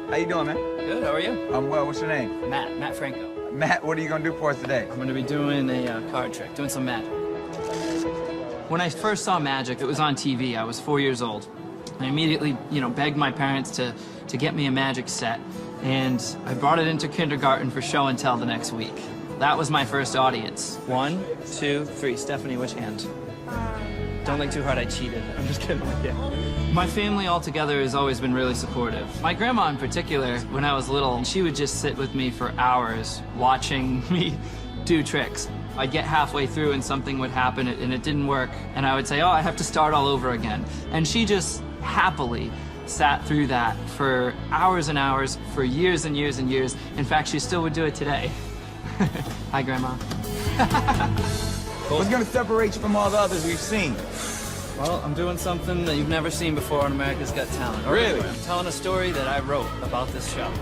How you doing, man? Good, how are you? I'm well. What's your name? Matt Franco. Matt, what are you gonna do for us today? I'm gonna be doing a card trick, doing some magic. When I first saw magic, it was on TV. I was 4 years old. I immediately, begged my parents to get me a magic set, and I brought it into kindergarten for show and tell the next week. That was my first audience. 1, 2, 3. Stephanie, which hand? Don't think too hard, I cheated. I'm just kidding with you. My family altogether has always been really supportive. My grandma in particular, when I was little, she would just sit with me for hours watching me do tricks. I'd get halfway through and something would happen and it didn't work, and I would say, oh, I have to start all over again. And she just happily sat through that for hours and hours, for years and years and years. In fact, she still would do it today. Hi, Grandma. What's gonna separate you from all the others we've seen? Well, I'm doing something that you've never seen before on America's Got Talent. Really? I'm telling a story that I wrote about this show.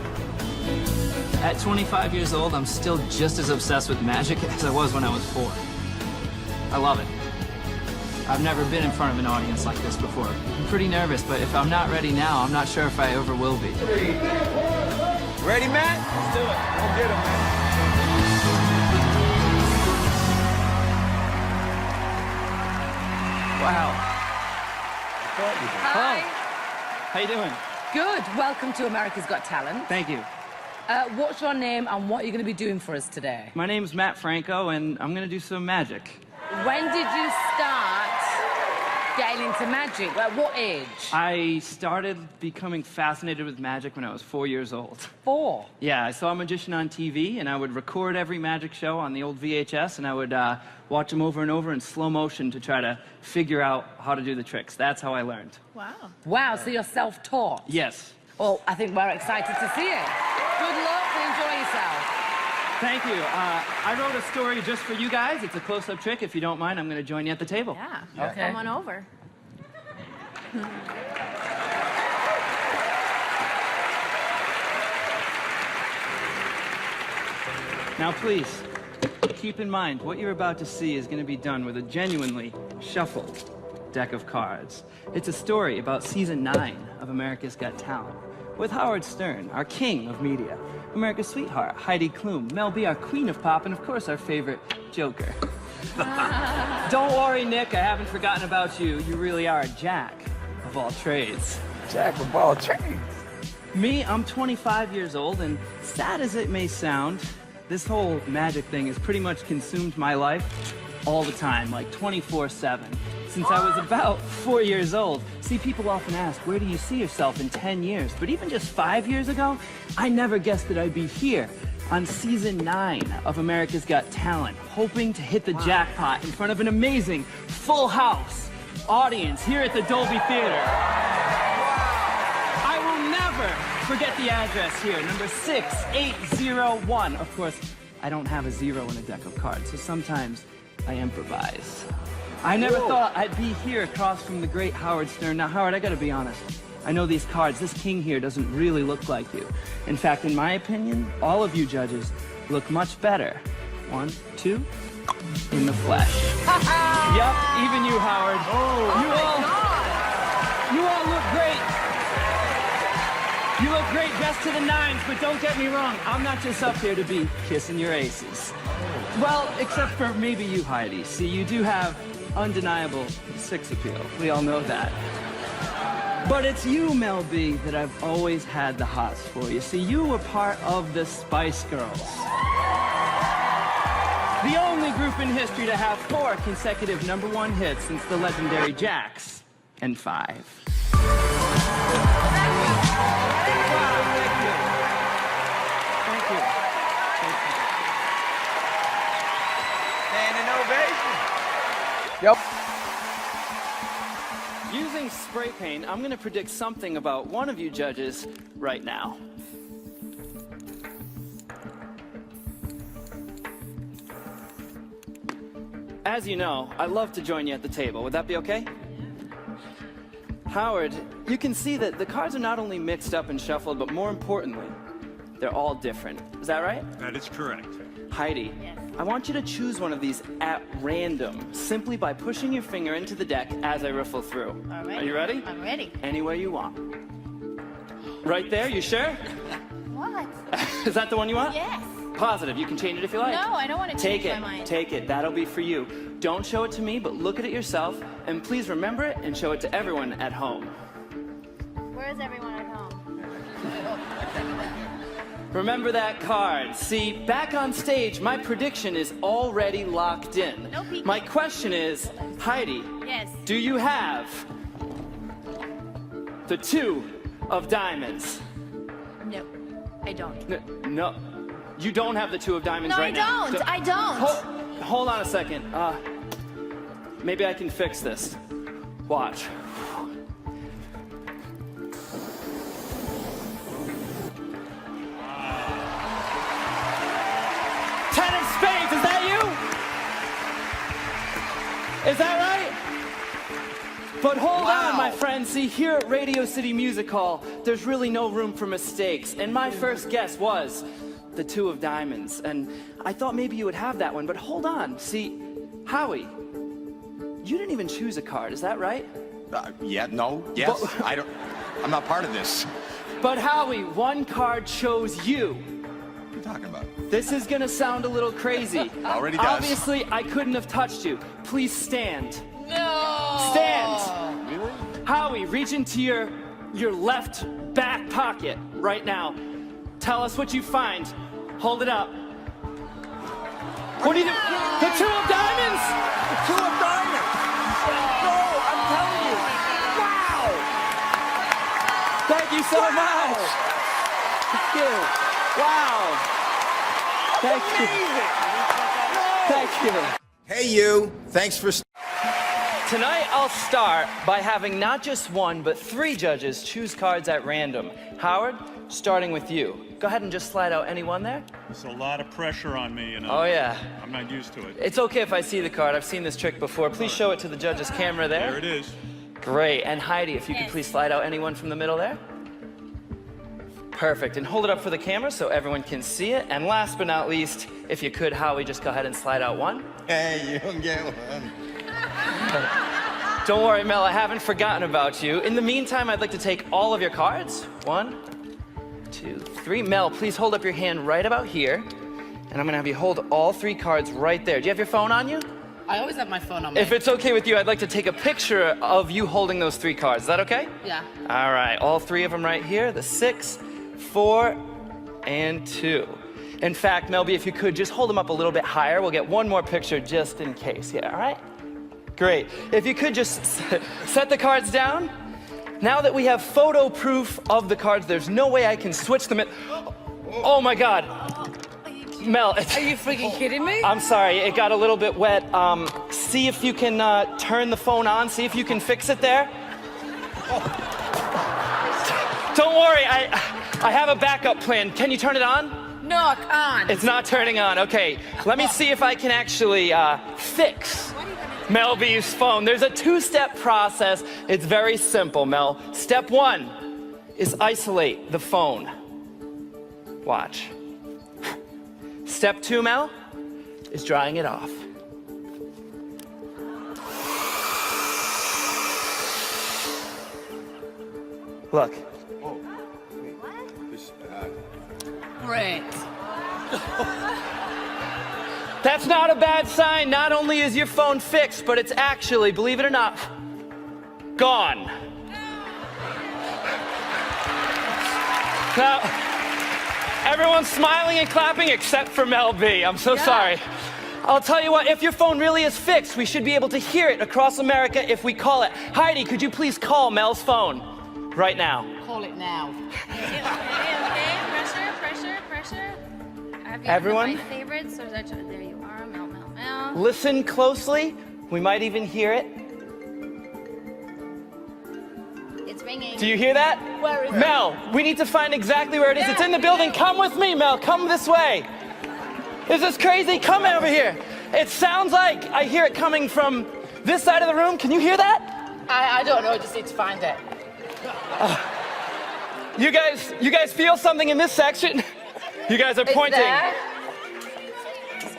At 25 years old, I'm still just as obsessed with magic as I was when I was 4. I love it. I've never been in front of an audience like this before. I'm pretty nervous, but if I'm not ready now, I'm not sure if I ever will be. Ready, Matt? Let's do it. Go get him, man. Wow. Hi. How you doing? Good. Welcome to America's Got Talent. Thank you. What's your name and what are you going to be doing for us today? My name's Matt Franco, and I'm gonna do some magic. When did you start getting into magic? At what age? I started becoming fascinated with magic when I was 4 years old. 4. Yeah, I saw a magician on TV, and I would record every magic show on the old VHS, and I would watch them over and over in slow motion to try to figure out how to do the tricks. That's how I learned. Wow. Wow, so you're self-taught? Yes. Well, I think we're excited to see it. Good luck and enjoy yourself. Thank you. I wrote a story just for you guys. It's a close-up trick. If you don't mind, I'm going to join you at the table. Yeah. Okay. Come on over. Now, please, keep in mind, what you're about to see is going to be done with a genuinely shuffled deck of cards. It's a story about season 9 of America's Got Talent, with Howard Stern, our king of media, America's sweetheart, Heidi Klum, Mel B, our queen of pop, and of course, our favorite Joker. Don't worry, Nick, I haven't forgotten about you. You really are a jack of all trades. Jack of all trades. Me, I'm 25 years old, and sad as it may sound, this whole magic thing has pretty much consumed my life all the time, like 24/7, since I was about 4 years old. See, people often ask, where do you see yourself in 10 years? But even just 5 years ago, I never guessed that I'd be here on season 9 of America's Got Talent, hoping to hit the jackpot in front of an amazing full house audience here at the Dolby Theater. I will never forget the address here, number 6801. Of course, I don't have a 0 in a deck of cards, so sometimes I improvise. I never thought I'd be here across from the great Howard Stern. Now, Howard, I gotta be honest. I know these cards, this king here doesn't really look like you. In fact, in my opinion, all of you judges look much better. 1, 2, in the flesh. Yep, even you, Howard. You all look great. You look great dressed to the nines, but don't get me wrong, I'm not just up here to be kissing your aces. Well, except for maybe you, Heidi. See, you do have undeniable sex appeal. We all know that. But it's you, Mel B, that I've always had the hots for. You see, you were part of the Spice Girls. The only group in history to have 4 consecutive #1 hits since the legendary Jax and 5. Thank you. Standing ovation. Yep. Using spray paint, I'm going to predict something about one of you judges right now. As you know, I'd love to join you at the table. Would that be okay? Howard, you can see that the cards are not only mixed up and shuffled, but more importantly, they're all different. Is that right? That is correct. Heidi, Yes. I want you to choose one of these at random, simply by pushing your finger into the deck as I riffle through. All right. Are you ready? I'm ready. Anywhere you want. Right there, you sure? What? Is that the one you want? Yes. Positive, you can change it if you like. No, I don't want to change my mind. Take it, that'll be for you. Don't show it to me, but look at it yourself, and please remember it and show it to everyone at home. Where is everyone at home? Remember that card. See, back on stage, my prediction is already locked in. No peeking. My question is, Heidi, Yes. do you have the 2 of diamonds? No, I don't. No, you don't have the 2 of diamonds No, right now. I don't. Hold on a second. Maybe I can fix this. Watch. 10 of spades, is that you? Is that right? But hold on, my friend. See, here at Radio City Music Hall, there's really no room for mistakes. And my first guess was the 2 of diamonds. And I thought maybe you would have that one, but hold on. See, Howie, you didn't even choose a card, is that right? Yeah, no, yes. I'm not part of this. But Howie, one card chose you. What are you talking about? This is gonna sound a little crazy. Already does. Obviously, I couldn't have touched you. Please stand. No. Stand. Really? Howie, reach into your left back pocket right now. Tell us what you find. Hold it up. What do you do? The 2 of diamonds? The 2 of diamonds! No, I'm telling you. Wow! Thank you so much. Thank you. Wow. Thank you. Thank you. Hey, you. Thanks for... Tonight, I'll start by having not just 1, but 3 judges choose cards at random. Howard, starting with you. Go ahead and just slide out any one there. There's a lot of pressure on me, you know. Oh, yeah. I'm not used to it. It's okay if I see the card. I've seen this trick before. Please show it to the judge's camera there. There it is. Great. And Heidi, if you could Yes. please slide out anyone from the middle there. Perfect. And hold it up for the camera so everyone can see it. And last but not least, if you could, Howie, just go ahead and slide out one. Hey, you don't get one. Don't worry, Mel, I haven't forgotten about you. In the meantime, I'd like to take all of your cards. 1, 2, 3. Mel, please hold up your hand right about here. And I'm gonna have you hold all 3 cards right there. Do you have your phone on you? I always have my phone on me. If it's okay with you, I'd like to take a picture of you holding those 3 cards. Is that okay? Yeah. All right, all 3 of them right here. The 6, 4, and 2. In fact, Melby, if you could just hold them up a little bit higher, we'll get one more picture just in case. Yeah, all right? Great. If you could just set the cards down. Now that we have photo proof of the cards, there's no way I can switch them in. Oh my God. Mel, Are you freaking kidding me? I'm sorry, it got a little bit wet. See if you can turn the phone on, see if you can fix it there. Don't worry, I have a backup plan. Can you turn it on? No, I can't. It's not turning on. Okay, let me see if I can actually fix Melby's phone. There's a 2-step process. It's very simple, Mel. Step 1 is isolate the phone. Watch. Step 2, Mel, is drying it off. Look. Great. That's not a bad sign. Not only is your phone fixed, but it's actually, believe it or not, gone. Now, everyone's smiling and clapping except for Mel B. I'm so sorry. I'll tell you what, if your phone really is fixed, we should be able to hear it across America if we call it. Heidi, could you please call Mel's phone right now? Call it now. Okay. Pressure. Have you Everyone? My favorites, or is that there you are, Mel. Listen closely. We might even hear it. It's ringing. Do you hear that? Where is it? Mel, we need to find exactly where it is. It's in the building. Come with me, Mel. Come this way. Is this crazy? Come over here. It sounds like I hear it coming from this side of the room. Can you hear that? I don't know. I just need to find it. You guys feel something in this section? You guys are pointing. There.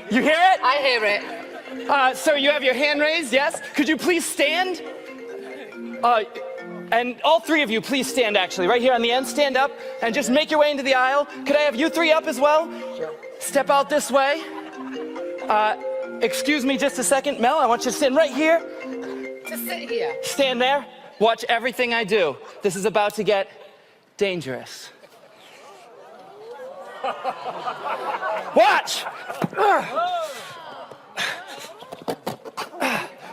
You hear it? I hear it. Sir, you have your hand raised, yes? Could you please stand? And all three of you, please stand actually. Right here on the end, stand up and just make your way into the aisle. Could I have you three up as well? Step out this way. Excuse me just a second. Mel, I want you to stand right here. Just sit here. Stand there. Watch everything I do. This is about to get dangerous. Watch!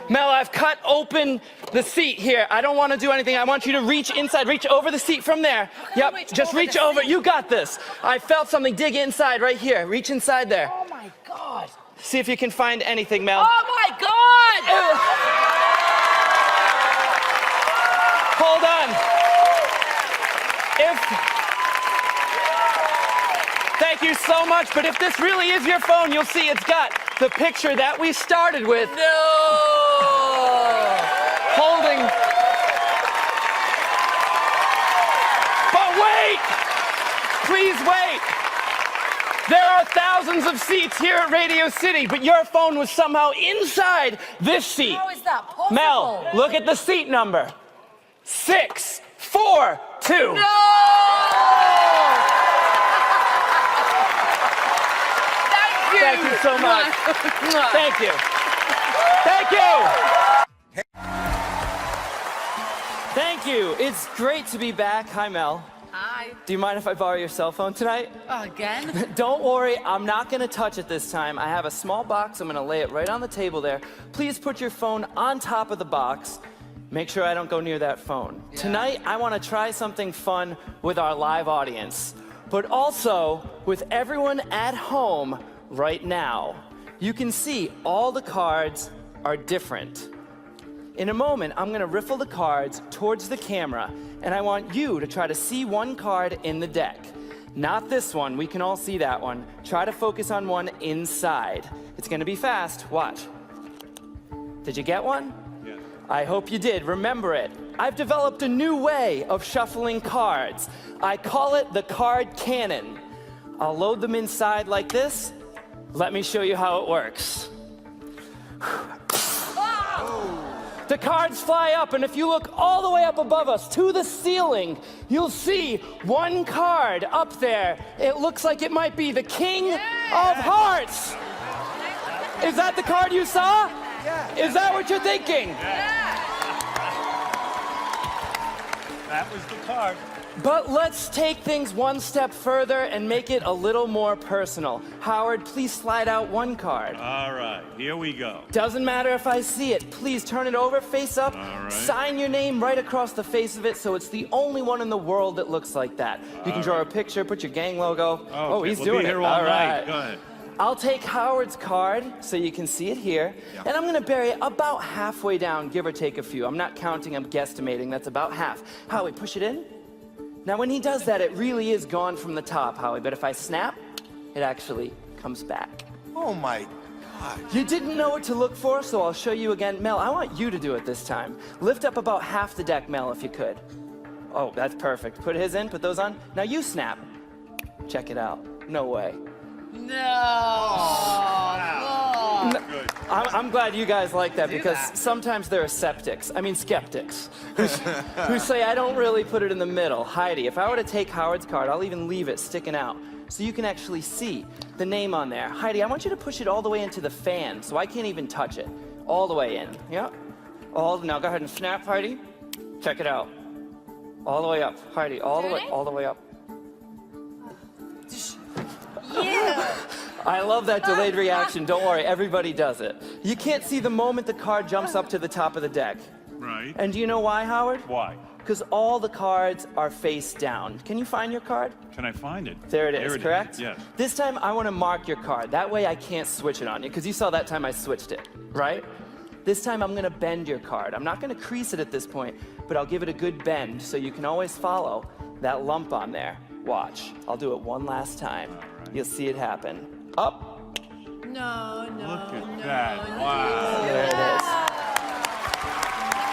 Mel, I've cut open the seat here. I don't want to do anything. I want you to reach inside. Reach over the seat from there. Yep, just reach over. You got this. I felt something dig inside right here. Reach inside there. Oh my God. See if you can find anything, Mel. Oh my God! Hold on. Thank you so much, but if this really is your phone, you'll see it's got the picture that we started with. No! Holding. But wait! Please wait. There are thousands of seats here at Radio City, but your phone was somehow inside this seat. How is that possible? Mel, look at the seat number. 642. No! Thank you so much. Thank you. Thank you. Thank you. It's great to be back. Hi, Mel. Hi. Do you mind if I borrow your cell phone tonight? Again? Don't worry, I'm not going to touch it this time. I have a small box. I'm going to lay it right on the table there. Please put your phone on top of the box. Make sure I don't go near that phone. Yeah. Tonight, I want to try something fun with our live audience, but also with everyone at home right now. You can see all the cards are different. In a moment, I'm going to riffle the cards towards the camera, and I want you to try to see one card in the deck. Not this one. We can all see that one. Try to focus on one inside. It's going to be fast. Watch. Did you get one? Yes. I hope you did. Remember it. I've developed a new way of shuffling cards. I call it the card cannon. I'll load them inside like this. Let me show you how it works. The cards fly up, and if you look all the way up above us to the ceiling, you'll see one card up there. It looks like it might be the King of Hearts. Is that the card you saw? Yeah. Is that what you're thinking? That was the card. But let's take things one step further and make it a little more personal. Howard, please slide out one card. All right, here we go. Doesn't matter if I see it. Please turn it over, face up. All right. Sign your name right across the face of it so it's the only one in the world that looks like that. You can draw a picture, put your gang logo. Oh, he's we'll doing be here it. all All night. right. Go ahead. I'll take Howard's card so you can see it here, and I'm gonna bury it about halfway down, give or take a few. I'm not counting, I'm guesstimating. That's about half. Howie, push it in. Now, when he does that, it really is gone from the top, Howie, but if I snap, it actually comes back. Oh my God. You didn't know what to look for, so I'll show you again. Mel, I want you to do it this time. Lift up about half the deck, Mel, if you could. Oh, that's perfect. Put his in, put those on. Now you snap. Check it out. No way. No. Good. I'm glad you guys like that because sometimes there are skeptics who say I don't really put it in the middle. Heidi, if I were to take Howard's card, I'll even leave it sticking out so you can actually see the name on there. Heidi, I want you to push it all the way into the fan so I can't even touch it. All the way in. Yeah. Now go ahead and snap, Heidi. Check it out. All the way up, Heidi. All the way up. Yeah. I love that delayed reaction. Don't worry, everybody does it. You can't see the moment the card jumps up to the top of the deck. Right. And do you know why, Howard? Why? Because all the cards are face down. Can you find your card? Can I find it? There it is, correct? Yes. This time I want to mark your card. That way I can't switch it on you, because you saw that time I switched it, right? This time I'm going to bend your card. I'm not going to crease it at this point, but I'll give it a good bend so you can always follow that lump on there. Watch. I'll do it one last time. Right. You'll see it happen. Up. No. Look at that. Wow. There it is.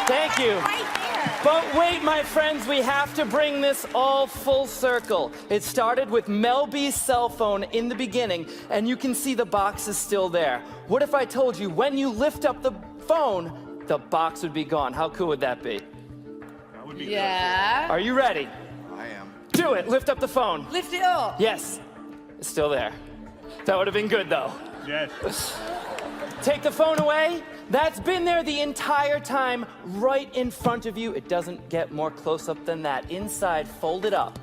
Thank you. Right there. But wait, my friends, we have to bring this all full circle. It started with Mel B's cell phone in the beginning, and you can see the box is still there. What if I told you when you lift up the phone, the box would be gone? How cool would that be? That would be Yeah. Are you ready? I am. Do it. Lift up the phone. Lift it up. Yes. It's still there. That would have been good, though. good. Yes. Take the phone away. That's been there the entire time, right in front of you. It doesn't get more close-up than that. Inside, fold it up.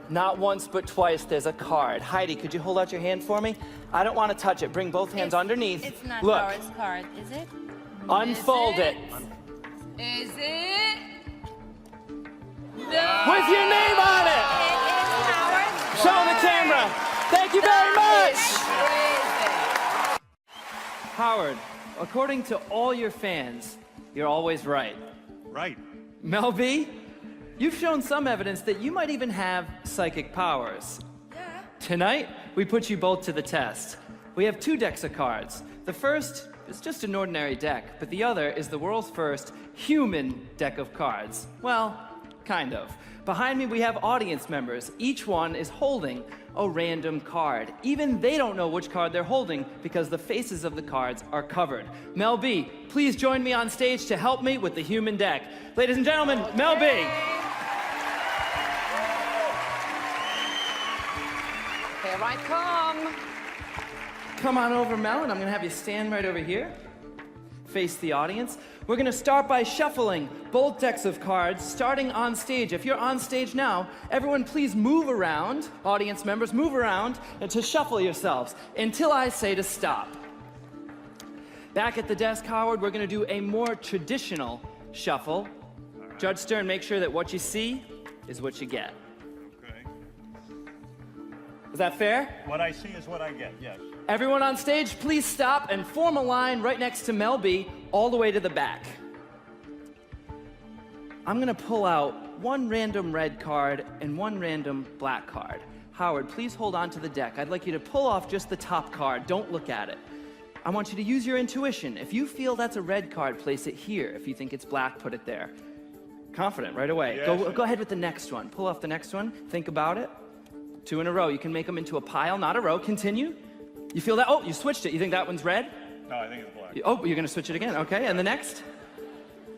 Not once, but twice, there's a card. Heidi, could you hold out your hand for me? I don't want to touch it. Bring both hands underneath. It's not Look, Howard's card, is it? unfold it. Is it? No. With your name on it. It is Howard's Show the camera. Thank you very much. Crazy. Howard, according to all your fans, you're always right. Right. Mel B, you've shown some evidence that you might even have psychic powers. Yeah. Tonight, we put you both to the test. We have 2 decks of cards. The first is just an ordinary deck, but the other is the world's first human deck of cards. Well, kind of. Behind me, we have audience members. Each one is holding a random card. Even they don't know which card they're holding because the faces of the cards are covered. Mel B, please join me on stage to help me with the human deck. Ladies and gentlemen, Mel B. Here I come. Come on over, Mel, and I'm gonna have you stand right over here. Face the audience. We're gonna start by shuffling both decks of cards, starting on stage. If you're on stage now, everyone please move around. Audience members, move around and to shuffle yourselves until I say to stop. Back at the desk, Howard, we're gonna do a more traditional shuffle. Judge Stern, make sure that what you see is what you get. Okay. Is that fair? What I see is what I get, yes. Everyone on stage, please stop and form a line right next to Mel B, all the way to the back. I'm gonna pull out 1 random red card and 1 random black card. Howard, please hold on to the deck. I'd like you to pull off just the top card. Don't look at it. I want you to use your intuition. If you feel that's a red card, place it here. If you think it's black, put it there. Confident, right away. Yes. Go ahead with the next one. Pull off the next one. Think about it. 2 in a row. You can make them into a pile, not a row. Continue. You feel that? Oh, you switched it. You think that one's red? No, I think it's black. Oh, you're gonna switch it again. Okay, and the next?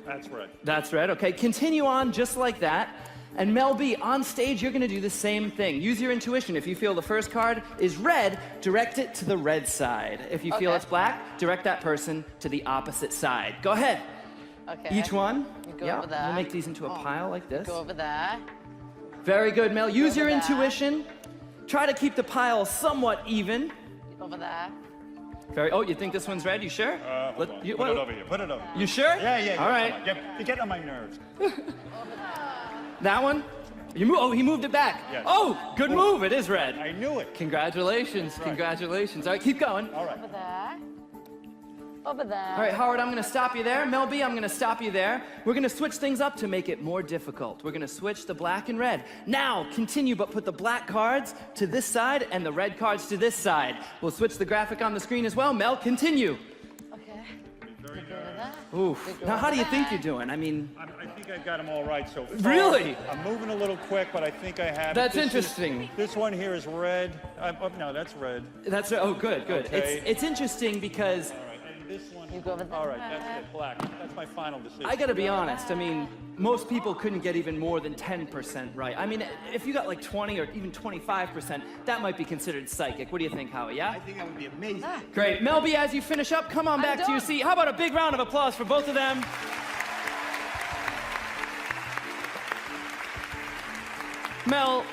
That's red. That's red. Okay, continue on just like that. And Mel B, on stage, you're gonna do the same thing. Use your intuition. If you feel the first card is red, direct it to the red side. If you feel Okay. it's black, direct that person to the opposite side. Go ahead. Okay. Each one. You go Yeah, over there. we'll make these into a pile like this. Go over there. Very good, Mel. Use your over there. intuition. Try to keep the pile somewhat even. Over there. Oh, you think this one's red? You sure? Hold on. You, Put it over here. Put it over here. you sure? Yeah. All right. Come on. You're getting on my nerves. That one? He moved it back. Yes. Oh, good move. It is red. I knew it. Congratulations. Right. Congratulations. All right, keep going. All right. Over there. Over there. All right, Howard, I'm going to stop you there. Mel B, I'm going to stop you there. We're going to switch things up to make it more difficult. We're going to switch the black and red. Now, continue, but put the black cards to this side and the red cards to this side. We'll switch the graphic on the screen as well. Mel, continue. Okay. Very Go good. over there. Oof. Now, how do you think you're doing? I mean, I think I got them all right so far. Really? I'm moving a little quick, but I think I have it. That's This interesting. This one here is red. No, that's red. that's, oh, good. Okay. It's interesting because All right, and this one. You go over there. All right, that's it. Black. That's my final decision. I gotta be honest, I mean, most people couldn't get even more than 10% right. I mean, if you got like 20 or even 25%, that might be considered psychic. What do you think, Howie, yeah? I think that would be amazing. Great. Mel B, as you finish up, come on back to your done. seat. How about a big round of applause for both of them? Mel,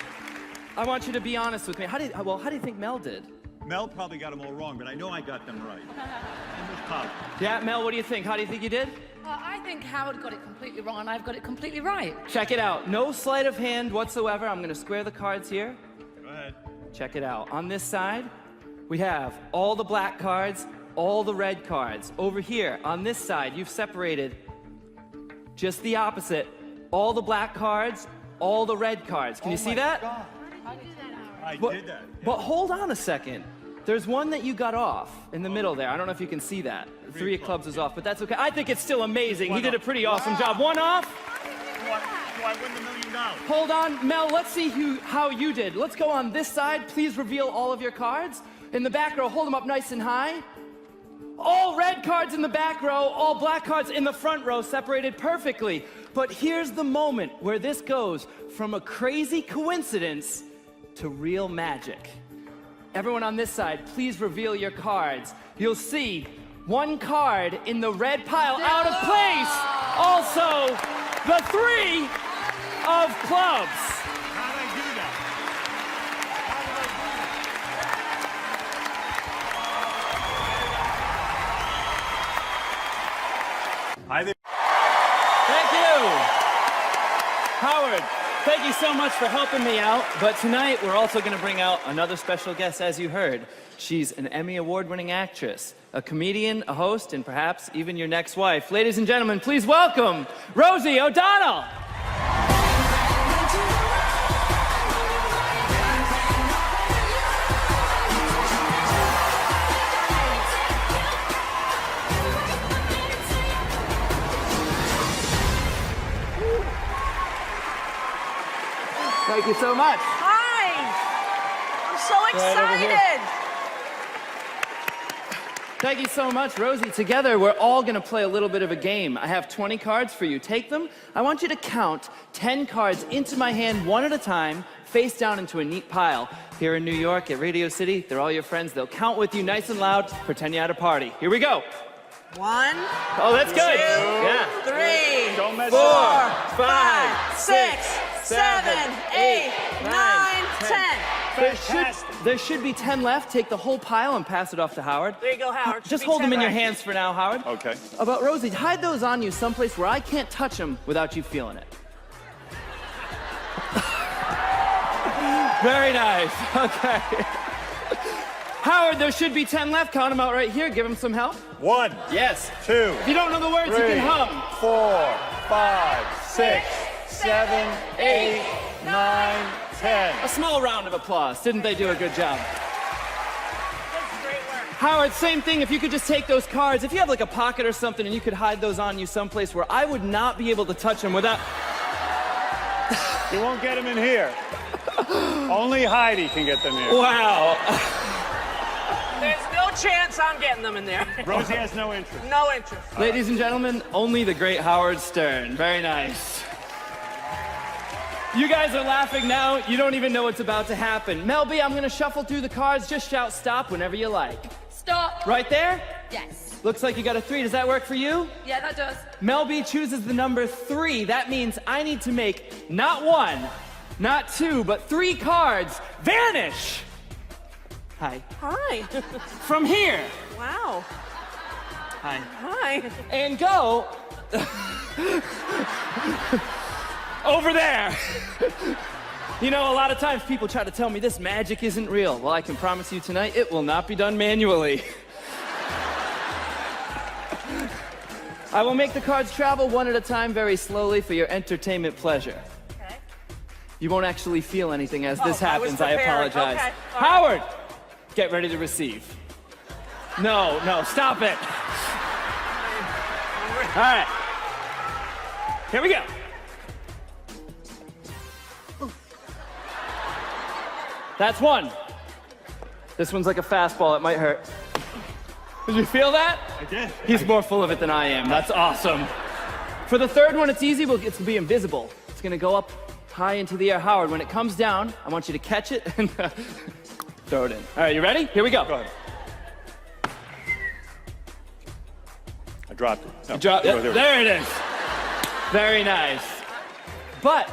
I want you to be honest with me. How do you think Mel did? Mel probably got them all wrong, but I know I got them right. And this pop. Yeah, Mel, what do you think? How do you think you did? I think Howard got it completely wrong and I've got it completely right. Check it out. No sleight of hand whatsoever. I'm gonna square the cards here. Go ahead. Check it out. On this side, we have all the black cards, all the red cards. Over here, on this side, you've separated just the opposite. All the black cards, all the red cards. Can you see that? I But, did that. but hold on a second. There's one that you got off in the middle there. I don't know if you can see that. 3 of clubs is off, but that's okay. I think it's still amazing. He did a pretty awesome job. One off. Do I win the $1 million? Hold on, Mel, let's see how you did. Let's go on this side. Please reveal all of your cards. In the back row, hold them up nice and high. All red cards in the back row, all black cards in the front row, separated perfectly. But here's the moment where this goes from a crazy coincidence to real magic. Everyone on this side, please reveal your cards. You'll see one card in the red pile out of place. Also, the 3 of clubs. How did I do that? Hi there. Thank you. Howard, thank you so much for helping me out. But tonight, we're also going to bring out another special guest, as you heard. She's an Emmy Award-winning actress, a comedian, a host, and perhaps even your next wife. Ladies and gentlemen, please welcome Rosie O'Donnell. Thank you so much. Hi! I'm so Right over here. excited! Thank you so much, Rosie. Together, we're all gonna play a little bit of a game. I have 20 cards for you. Take them. I want you to count 10 cards into my hand, one at a time, face down into a neat pile. Here in New York, at Radio City, they're all your friends. They'll count with you nice and loud, pretend you're at a party. Here we go. 1, Oh, that's good. 2, Yeah. 3, Don't mess 4, up. 5, 6, 7, 8, 9, 10. There should be 10 left. Take the whole pile and pass it off to Howard. There you go, Howard. Just hold them in your hands for now, Howard. Okay. About Rosie, hide those on you someplace where I can't touch them without you feeling it. Very nice. Okay. Howard, there should be 10 left. Count them out right here. Give him some help. 1, Yes. 2, If you don't know the words, 3, you can hum. 4, 5, 6, 7, 8, 9, 10. A small round of applause. Didn't they do a good job? Howard, same thing. If you could just take those cards, if you have like a pocket or something and you could hide those on you someplace where I would not be able to touch them without... You won't get them in here. Only Heidi can get them here. Wow. There's no chance I'm getting them in there. Rosie has no interest. No interest. Ladies and gentlemen, only the great Howard Stern. Very nice. You guys are laughing now. You don't even know what's about to happen. Mel B, I'm gonna shuffle through the cards. Just shout stop whenever you like. Stop. Right there? Yes. Looks like you got a 3. Does that work for you? Yeah, that does. Mel B chooses the number 3. That means I need to make not 1, not 2, but 3 cards vanish. Hi. Hi. From here. Wow. Hi. Hi. And go over there. You know, a lot of times people try to tell me this magic isn't real. Well, I can promise you tonight, it will not be done manually. I will make the cards travel one at a time very slowly for your entertainment pleasure. Okay. You won't actually feel anything as this I was happens. I prepared. apologize. Okay. All right. Howard, get ready to receive. No, stop it. All right. Here we go. That's 1. This one's like a fastball. It might hurt. Did you feel that? I did. He's more full of it than I am. That's awesome. For the third one, it's easy. It's going to be invisible. It's going to go up high into the air. Howard, when it comes down, I want you to catch it and throw it in. All right, you ready? Here we go. Go ahead. I dropped it. No, There it is. Very nice. But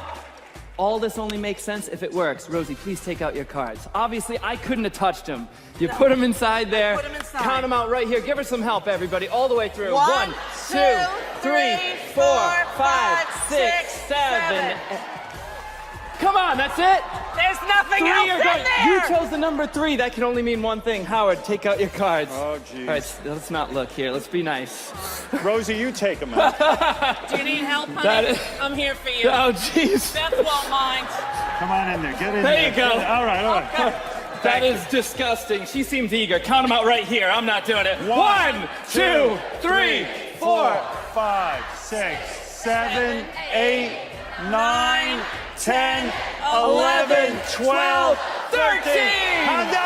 all this only makes sense if it works. Rosie, please take out your cards. Obviously, I couldn't have touched them. You put them inside there. Put 'em inside. Count them out right here. Give her some help, everybody, all the way through. 1, 2, 2, 3, 4, 5, 6, 7. Come on, that's it. There's nothing 3 else are in going. there. You chose the number 3. That can only mean one thing. Howard, take out your cards. Oh, jeez. All right, let's not look here. Let's be nice. Rosie, you take them out. Do you need help, honey? That is- I'm here for you. Oh, jeez. Beth won't mind. Come on in there. Get in There you go. All right, all right. Okay. That is disgusting. She seems eager. Count them out right here. I'm not doing it. 1, 2, 3, 4. 5, 6, 7, 8, 9, 10, 11, 12, 13. How'd that